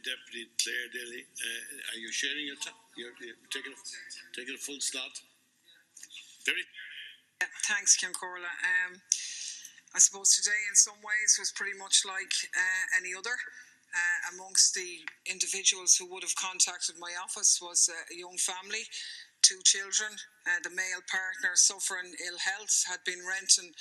Deputy Clare Daly, are you sharing your time? You're taking a full slot? Very. Yeah, thanks, Kim Corla. I suppose today in some ways was pretty much like any other. Amongst the individuals who would have contacted my office was a young family, 2 children. The male partner, suffering ill health, had been renting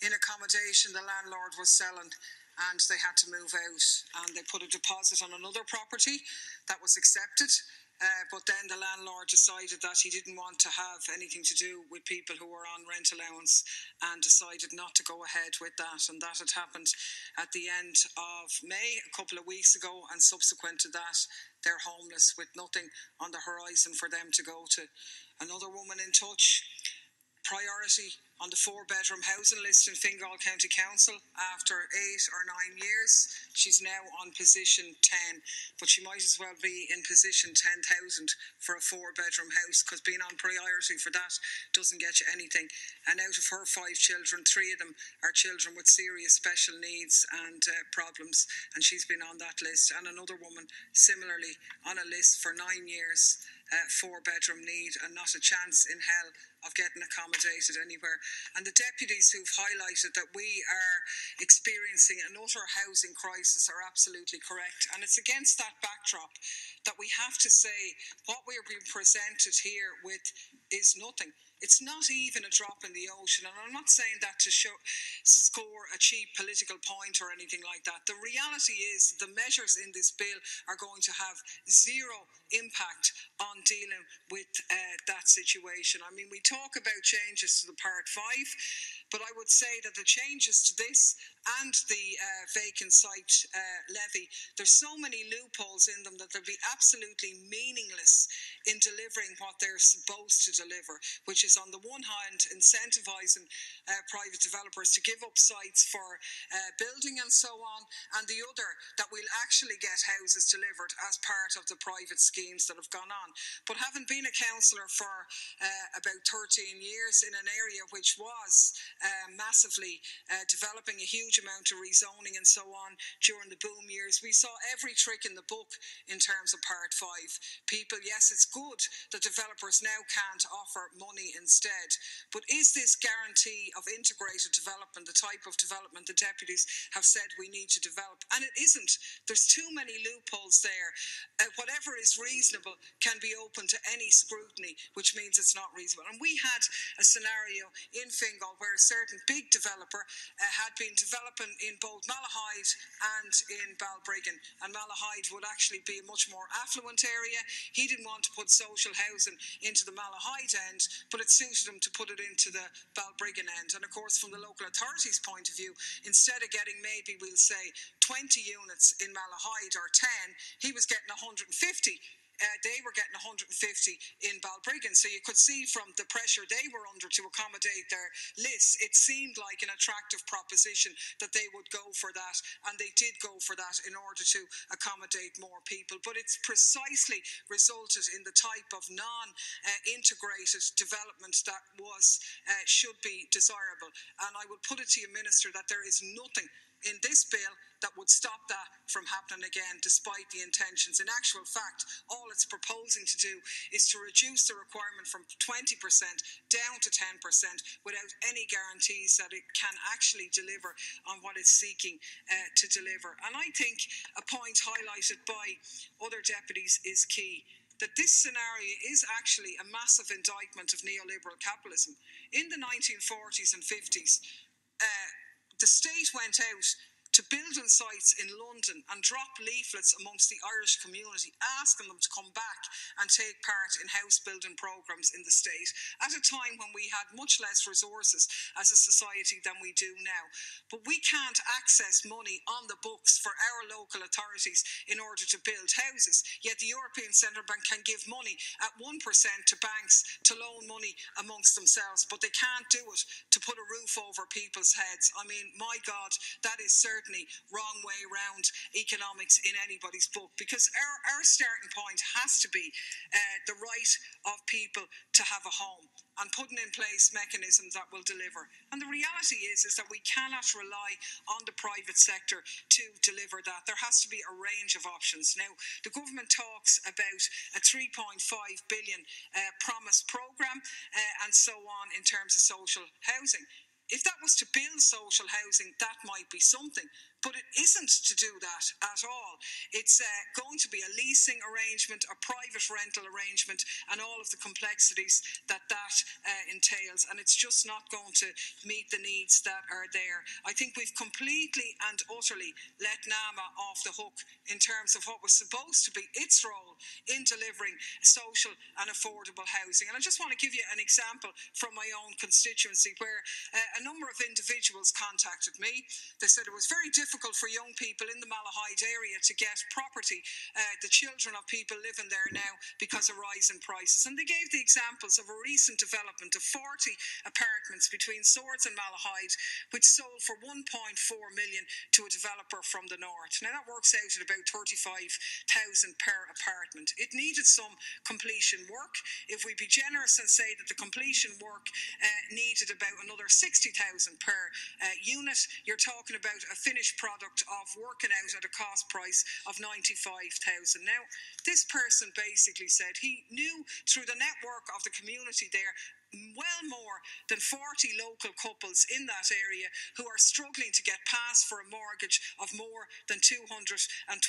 in accommodation the landlord was selling, and they had to move out, and they put a deposit on another property that was accepted. But then the landlord decided that he didn't want to have anything to do with people who were on rent allowance and decided not to go ahead with that. And that had happened at the end of May, a couple of weeks ago. And subsequent to that, they're homeless with nothing on the horizon for them to go to. Another woman in touch, priority on the 4-bedroom housing list in Fingal County Council after 8 or 9 years. She's now on position 10, but she might as well be in position 10,000 for a 4-bedroom house, because being on priority for that doesn't get you anything. And out of her 5 children, 3 of them are children with serious special needs and problems, and she's been on that list. And another woman similarly on a list for 9 years, 4-bedroom need, and not a chance in hell of getting accommodated anywhere. And the deputies who've highlighted that we are experiencing an utter housing crisis are absolutely correct. And it's against that backdrop that we have to say what we're being presented here with is nothing. It's not even a drop in the ocean. And I'm not saying that to score a cheap political point or anything like that. The reality is the measures in this bill are going to have zero impact on dealing with that situation. I mean, we talk about changes to the Part 5, but I would say that the changes to this and the vacant site levy, there's so many loopholes in them that they'll be absolutely meaningless in delivering what they're supposed to deliver, which is on the one hand incentivising private developers to give up sites for building and so on, and the other that we'll actually get houses delivered as part of the private schemes that have gone on. But having been a councillor for about 13 years in an area which was massively developing a huge amount of rezoning and so on during the boom years, we saw every trick in the book in terms of Part 5. People, yes, it's good that developers now can't offer money instead, but is this guarantee of integrated development the type of development the deputies have said we need to develop? And it isn't. There's too many loopholes there. Whatever is reasonable can be open to any scrutiny, which means it's not reasonable. And we had a scenario in Fingal where a certain big developer had been developing in both Malahide and in Balbriggan, and Malahide would actually be a much more affluent area. He didn't want to put social housing into the Malahide end, but it suited him to put it into the Balbriggan end. And of course, from the local authority's point of view, instead of getting maybe, we'll say, 20 units in Malahide or 10, he was getting 150. They were getting 150 in Balbriggan. So you could see from the pressure they were under to accommodate their lists, it seemed like an attractive proposition that they would go for that. And they did go for that in order to accommodate more people. But it's precisely resulted in the type of non-integrated development that should be desirable. And I would put it to you, Minister, that there is nothing in this bill that would stop that from happening again, despite the intentions. In actual fact, all it's proposing to do is to reduce the requirement from 20% down to 10% without any guarantees that it can actually deliver on what it's seeking to deliver. And I think a point highlighted by other deputies is key, that this scenario is actually a massive indictment of neoliberal capitalism. In the 1940s and 50s, the state went out to building sites in London and drop leaflets amongst the Irish community asking them to come back and take part in house building programmes in the state at a time when we had much less resources as a society than we do now. But we can't access money on the books for our local authorities in order to build houses, yet the European Central Bank can give money at 1% to banks to loan money amongst themselves, but they can't do it to put a roof over people's heads. I mean, my God, that is certainly certainly wrong way around economics in anybody's book, because our starting point has to be the right of people to have a home and putting in place mechanisms that will deliver. And the reality is that we cannot rely on the private sector to deliver that. There has to be a range of options. Now, the government talks about a 3.5 billion promise programme and so on in terms of social housing. If that was to build social housing, that might be something. But it isn't to do that at all. It's going to be a leasing arrangement, a private rental arrangement, and all of the complexities that entails. And it's just not going to meet the needs that are there. I think we've completely and utterly let NAMA off the hook in terms of what was supposed to be its role in delivering social and affordable housing. And I just want to give you an example from my own constituency where a number of individuals contacted me. They said it was very difficult for young people in the Malahide area to get property. The children of people living there now because of rise in prices. And they gave the examples of a recent development of 40 apartments between Swords and Malahide, which sold for 1.4 million to a developer from the north. Now that works out at about 35,000 per apartment. It needed some completion work. If we be generous and say that the completion work needed about another 60,000 per unit, you're talking about a finished product of working out at a cost price of 95,000. Now, this person basically said he knew through the network of the community there well more than 40 local couples in that area who are struggling to get past for a mortgage of more than 220,000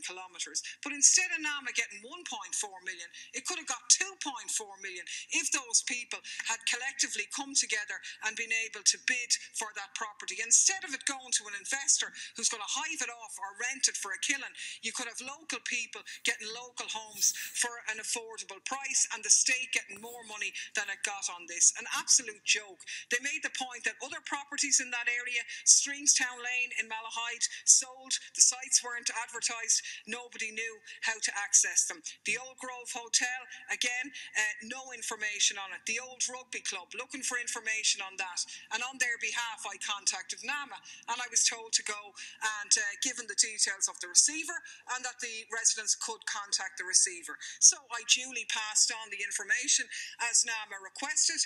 kilometres. But instead of NAMA getting 1.4 million, it could have got 2.4 million if those people had collectively come together and been able to bid for that property. Instead of it going to an investor who's going to hive it off or rent it for a killing, you could have local people getting local homes for an affordable price and the state getting more money than it got on this. An absolute joke. They made the point that other properties in that area, Streamstown Lane in Malahide, sold. The sites weren't advertised. Nobody knew how to access them. The Old Grove Hotel, again, no information on it. The Old Rugby Club, looking for information on that. And on their behalf, I contacted NAMA and I was told to go and given the details of the receiver and that the residents could contact the receiver. So I duly passed on the information as NAMA requested,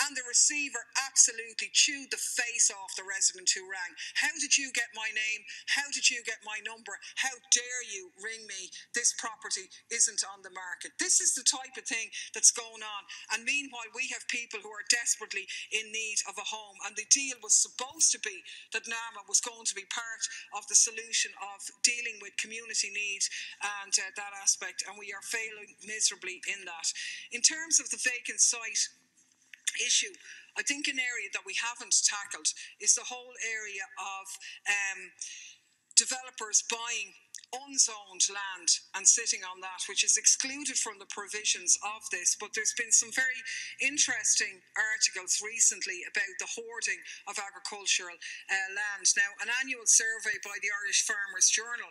and the receiver absolutely chewed the face off the resident who rang. How did you get my name? How did you get my number? How dare you ring me? This property isn't on the market. This is the type of thing that's going on. And meanwhile, we have people who are desperately in need of a home. And the deal was supposed to be that NAMA was going to be part of the solution of dealing with community needs and that aspect. And we are failing miserably in that. In terms of the vacant site issue, I think an area that we haven't tackled is the whole area of developers buying unzoned land and sitting on that, which is excluded from the provisions of this. But there's been some very interesting articles recently about the hoarding of agricultural land. Now, an annual survey by the Irish Farmers Journal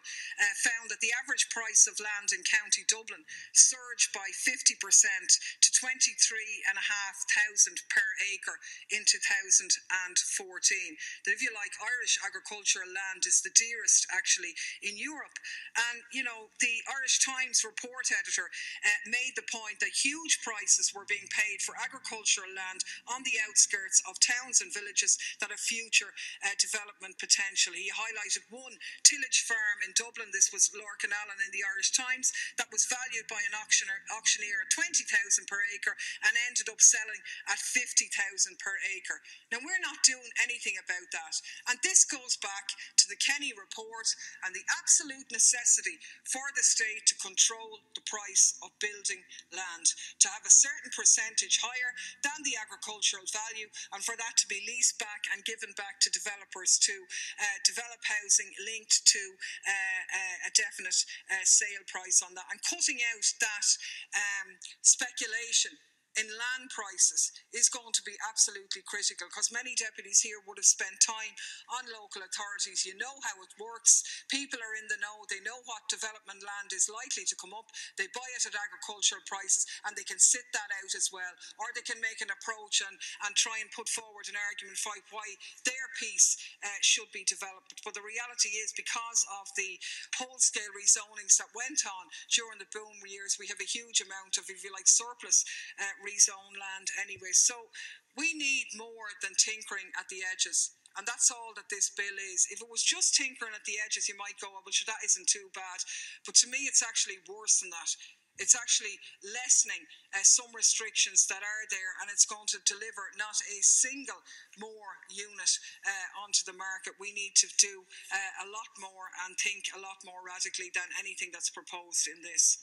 found that the average price of land in County Dublin surged by 50% to 23,500 per acre in 2014. That, if you like, Irish agricultural land is the dearest actually in Europe. And, you know, the Irish Times report editor made the point that huge prices were being paid for agricultural land on the outskirts of towns and villages that have future development potential. He highlighted one tillage farm in Dublin, this was Lorcan Allen in the Irish Times, that was valued by an auctioneer at 20,000 per acre and ended up selling at 50,000 per acre. Now, we're not doing anything about that. And this goes back to the Kenny report and the absolute necessity for the state to control the price of building land, to have a certain percentage higher than the agricultural value, and for that to be leased back and given back to developers to develop housing linked to a definite sale price on that, and cutting out that speculation in land prices is going to be absolutely critical, because many deputies here would have spent time on local authorities. You know how it works. People are in the know. They know what development land is likely to come up. They buy it at agricultural prices and they can sit that out as well. Or they can make an approach and try and put forward an argument for why their piece should be developed. But the reality is, because of the whole-scale rezonings that went on during the boom years, we have a huge amount of, if you like, surplus rezone land anyway. So we need more than tinkering at the edges. And that's all that this bill is. If it was just tinkering at the edges, you might go, well, sure, that isn't too bad. But to me, it's actually worse than that. It's actually lessening some restrictions that are there, and it's going to deliver not a single more unit onto the market. We need to do a lot more and think a lot more radically than anything that's proposed in this.